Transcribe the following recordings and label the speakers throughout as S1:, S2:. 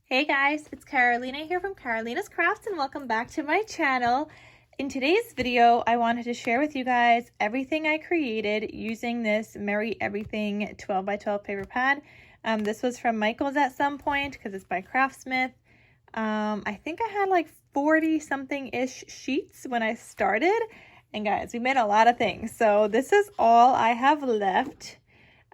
S1: Hey guys, it's Carolina here from Karolina's Crafts and welcome back to my channel. In today's video, I wanted to share with you guys everything I created using this Merry Everything 12 by 12 paper pad. This was from Michael's at some point because it's by Craftsmart. I think I had like 40 something-ish sheets when I started. And guys, we made a lot of things. So this is all I have left.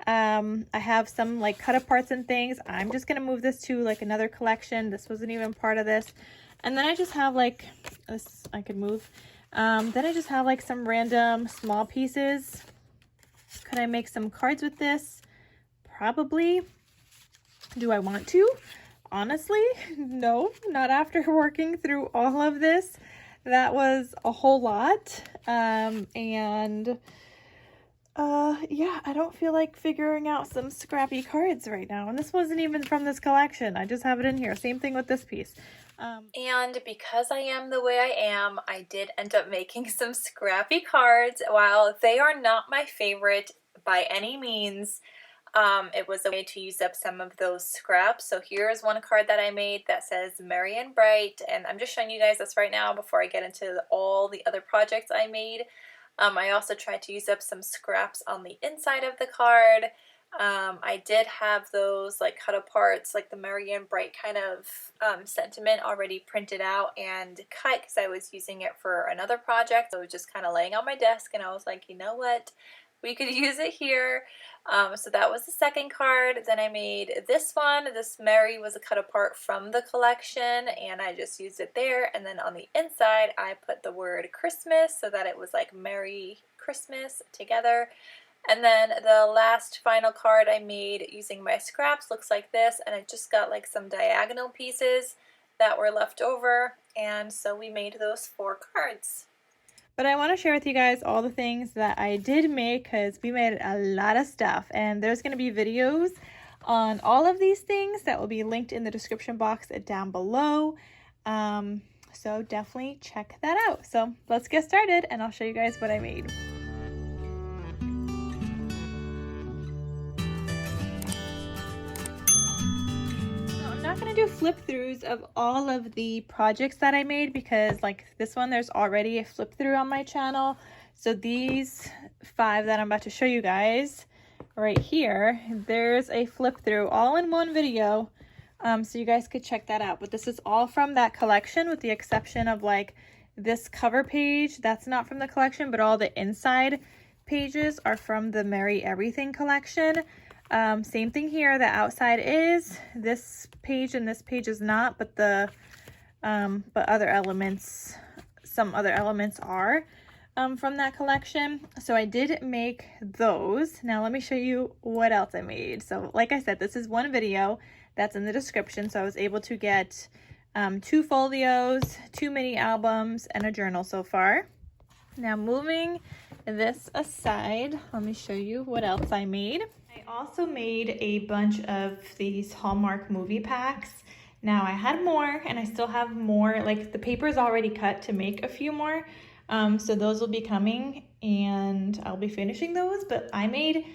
S1: I have some like cut aparts and things. I'm just gonna move this to like another collection. This wasn't even part of this. And then I just have like this, I could move. Then I just have like some random small pieces. Could I make some cards with this? Probably. Do I want to? Honestly, no, not after working through all of this. That was a whole lot. Yeah, I don't feel like figuring out some scrappy cards right now. And this wasn't even from this collection. I just have it in here. Same thing with this piece. And because I am the way I am, I did end up making some scrappy cards. While they are not my favorite by any means, it was a way to use up some of those scraps. So here's one card that I made that says Merry and Bright. And I'm just showing you guys this right now before I get into all the other projects I made. I also tried to use up some scraps on the inside of the card. I did have those like cut aparts, like the Merry and Bright kind of sentiment already printed out and cut because I was using it for another project. So it was just kind of laying on my desk and I was like, you know what? We could use it here. So that was the second card. Then I made this one. This Merry was a cut apart from the collection and I just used it there. And then on the inside, I put the word Christmas so that it was like Merry Christmas together. And then the last final card I made using my scraps looks like this. And I just got like some diagonal pieces that were left over. And so we made those 4 cards. But I want to share with you guys all the things that I did make because we made a lot of stuff. And there's going to be videos on all of these things that will be linked in the description box down below. So definitely check that out. So let's get started and I'll show you guys what I made. I'm not going to do flip throughs of all of the projects that I made because like this one there's already a flip through on my channel. So these 5 that I'm about to show you guys right here, there's a flip through all in one video. So you guys could check that out. But this is all from that collection with the exception of like this cover page. That's not from the collection, but all the inside pages are from the Merry Everything collection. Same thing here, the outside is, this page and this page is not, but the other elements, some other elements are from that collection. So I did make those. Now let me show you what else I made. So like I said, this is one video that's in the description. So I was able to get 2 folios, 2 mini albums, and a journal so far. Now moving this aside, let me show you what else I made. I also made a bunch of these Hallmark movie packs. Now I had more and I still have more, like the paper is already cut to make a few more. So those will be coming and I'll be finishing those, but I made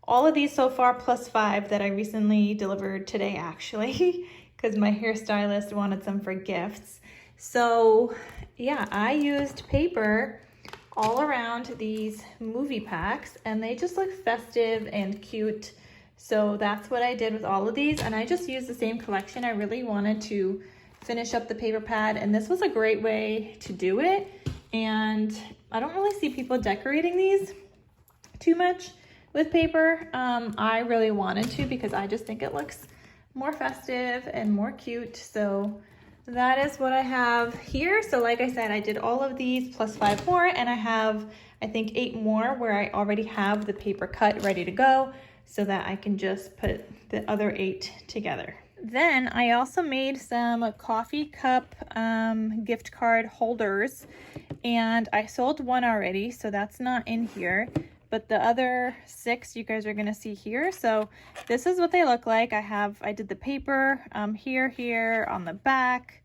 S1: all of these so far plus 5 that I recently delivered today actually, because my hairstylist wanted some for gifts. So yeah, I used paper all around these movie packs and they just look festive and cute. So that's what I did with all of these, and I just used the same collection. I really wanted to finish up the paper pad and this was a great way to do it. And I don't really see people decorating these too much with paper. I really wanted to because I just think it looks more festive and more cute. So that is what I have here. So like I said, I did all of these plus 5 more and I have, I think 8 more where I already have the paper cut ready to go so that I can just put the other 8 together. Then I also made some coffee cup gift card holders and I sold one already, so that's not in here. But the other 6 you guys are gonna see here. So this is what they look like. I did the paper here on the back.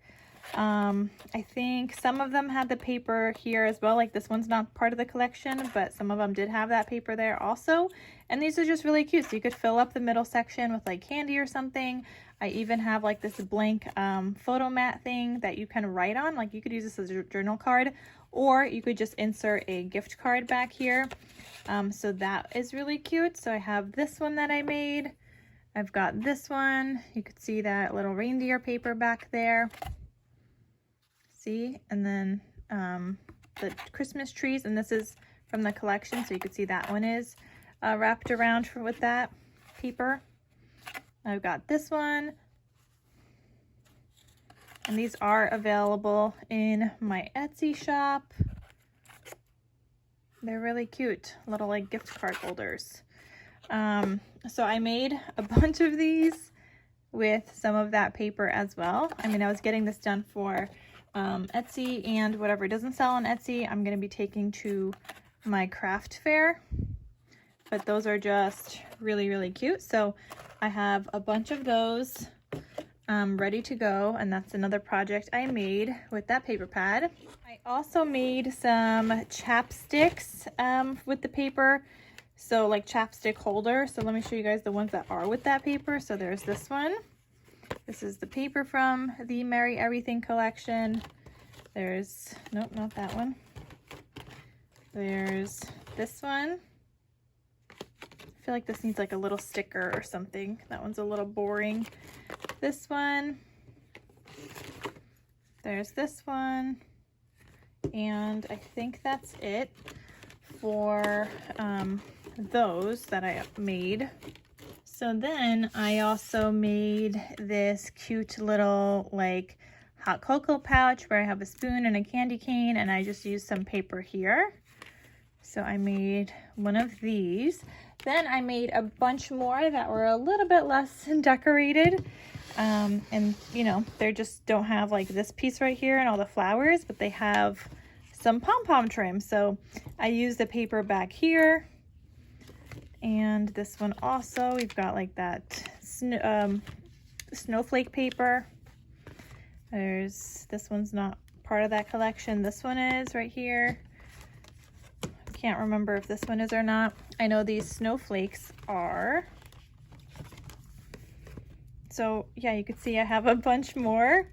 S1: I think some of them had the paper here as well. Like this one's not part of the collection, but some of them did have that paper there also. And these are just really cute. So you could fill up the middle section with like candy or something. I even have like this blank photo mat thing that you can write on. Like you could use this as a journal card, or you could just insert a gift card back here. So that is really cute. So I have this one that I made. I've got this one. You could see that little reindeer paper back there. See? And then the Christmas trees, and this is from the collection, so you could see that one is wrapped around with that paper. I've got this one, and these are available in my Etsy shop. They're really cute, little like gift card holders. So I made a bunch of these with some of that paper as well. I mean, I was getting this done for Etsy, and whatever doesn't sell on Etsy, I'm going to be taking to my craft fair. But those are just really, really cute. So I have a bunch of those ready to go, and that's another project I made with that paper pad. I also made some chapsticks with the paper, so like chapstick holder. So let me show you guys the ones that are with that paper. So there's this one. This is the paper from the Merry Everything collection. There's, nope, not that one. There's this one. I feel like this needs like a little sticker or something. That one's a little boring. This one. There's this one. And I think that's it for those that I made. So then I also made this cute little like hot cocoa pouch where I have a spoon and a candy cane, and I just used some paper here. So I made one of these. Then I made a bunch more that were a little bit less decorated. And you know, they just don't have like this piece right here and all the flowers, but they have some pom-pom trim. So I used the paper back here. And this one also, we've got like that snowflake paper. This one's not part of that collection. This one is right here. I can't remember if this one is or not. I know these snowflakes are. So yeah, you can see I have a bunch more.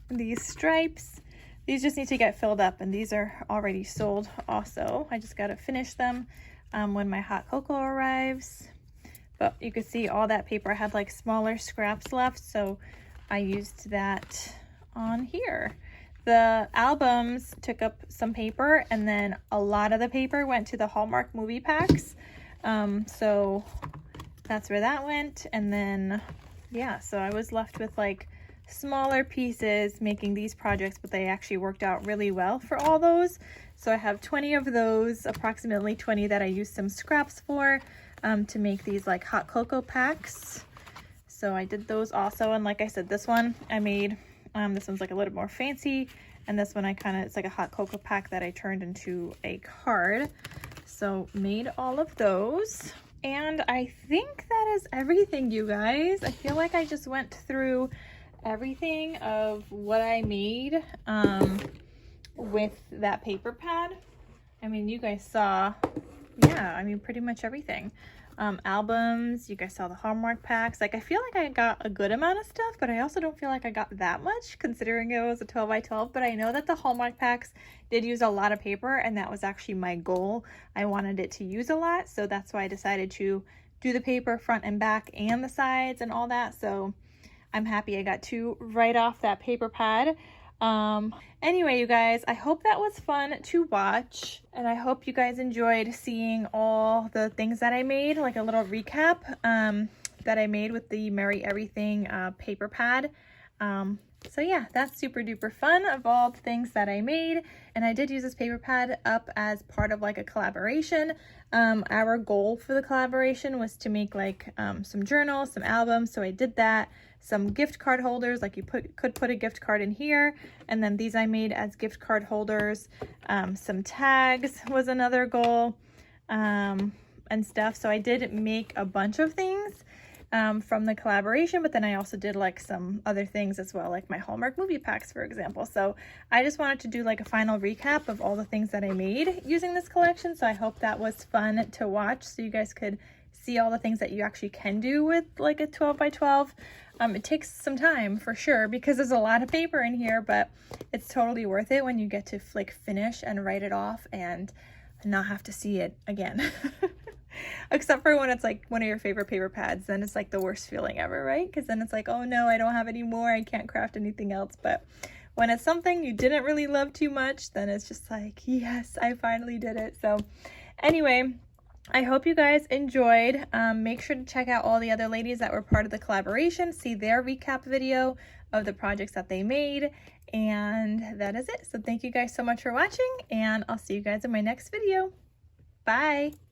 S1: These stripes, these just need to get filled up, and these are already sold also. I just got to finish them when my hot cocoa arrives. But you can see all that paper. I had like smaller scraps left, so I used that on here. The albums took up some paper, and then a lot of the paper went to the Hallmark movie packs. So that's where that went. And then, yeah, so I was left with like smaller pieces making these projects, but they actually worked out really well for all those. So I have 20 of those, approximately 20 that I used some scraps for to make these like hot cocoa packs. So I did those also. And like I said, this one I made, this one's like a little more fancy. And this one it's like a hot cocoa pack that I turned into a card. So made all of those. And I think that is everything, you guys. I feel like I just went through everything of what I made with that paper pad. I mean, you guys saw, yeah, I mean, pretty much everything. Albums, you guys saw the Hallmark packs. Like, I feel like I got a good amount of stuff, but I also don't feel like I got that much considering it was a 12 by 12. But I know that the Hallmark packs did use a lot of paper, and that was actually my goal. I wanted it to use a lot, so that's why I decided to do the paper front and back and the sides and all that. So I'm happy I got to write off that paper pad. Anyway, you guys, I hope that was fun to watch, and I hope you guys enjoyed seeing all the things that I made, like a little recap that I made with the Merry Everything paper pad. So yeah, that's super duper fun of all the things that I made, and I did use this paper pad up as part of like a collaboration. Our goal for the collaboration was to make like some journals, some albums, so I did that. Some gift card holders, like you could put a gift card in here, and then these I made as gift card holders. Some tags was another goal, and stuff. So I did make a bunch of things. from the collaboration, but then I also did like some other things as well, like my Hallmark movie packs, for example. So I just wanted to do like a final recap of all the things that I made using this collection. So I hope that was fun to watch, so you guys could see all the things that you actually can do with like a 12 by 12. It takes some time for sure because there's a lot of paper in here, but it's totally worth it when you get to like finish and write it off and not have to see it again. Except for when it's like one of your favorite paper pads, then it's like the worst feeling ever, right? Because then it's like, oh no, I don't have any more, I can't craft anything else. But when it's something you didn't really love too much, then it's just like, yes, I finally did it. So anyway, I hope you guys enjoyed. Make sure to check out all the other ladies that were part of the collaboration, see their recap video of the projects that they made, and that is it. So thank you guys so much for watching, and I'll see you guys in my next video. Bye!